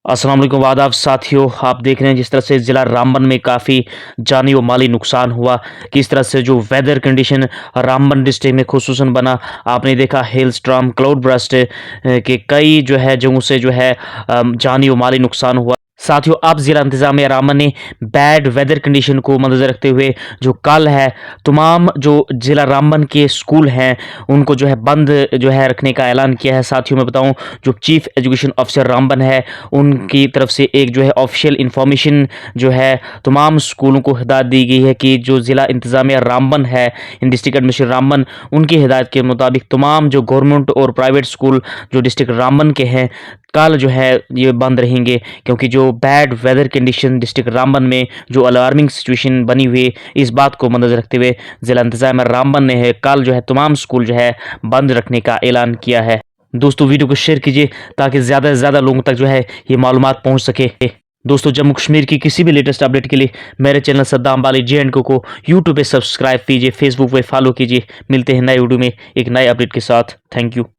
अस्सलाम वालेकुम आदाब साथियों, आप देख रहे हैं जिस तरह से ज़िला रामबन में काफ़ी जानी व माली नुकसान हुआ। किस तरह से जो वेदर कंडीशन रामबन डिस्ट्रिक्ट में खुसूसन बना, आपने देखा हेल स्टॉर्म, क्लाउड बर्स्ट के कई जो है जगहों से जो है जानी व माली नुकसान हुआ। साथियों, अब ज़िला इंतज़ामिया रामबन ने बैड वेदर कंडीशन को मद्देनज़र रखते हुए जो कल है तमाम जो ज़िला रामबन के स्कूल हैं उनको जो है बंद जो है रखने का ऐलान किया है। साथियों, मैं बताऊं, जो चीफ एजुकेशन ऑफिसर रामबन है उनकी तरफ से एक जो है ऑफिशियल इंफॉर्मेशन जो है तमाम स्कूलों को हिदायत दी गई है कि जो ज़िला इंतज़ामिया रामबन है, इन डिस्ट्रिक्ट एडमिनिस्ट्रेशन रामबन, उनकी हिदायत के मुताबिक तमाम जो गवर्नमेंट और प्राइवेट स्कूल जो डिस्ट्रिक्ट रामबन के हैं कल जो है ये बंद रहेंगे, क्योंकि जो bad weather condition district Ramban में जो अलार्मिंग सिचुएशन बनी हुई, इस बात को मद्देनजर रखते हुए ज़िला इंतज़ामिया रामबन ने है कल जो है तमाम स्कूल जो है बंद रखने का ऐलान किया है। दोस्तों, वीडियो को शेयर कीजिए ताकि ज़्यादा से ज़्यादा लोगों तक जो है ये मालूमात पहुंच सके। दोस्तों, जम्मू कश्मीर की किसी भी लेटेस्ट अपडेट के लिए मेरे चैनल सद्दाम बाली JNK को यूट्यूब पे सब्सक्राइब कीजिए, फेसबुक पे फॉलो कीजिए। मिलते हैं नए वीडियो में एक नए अपडेट के साथ। Thank you.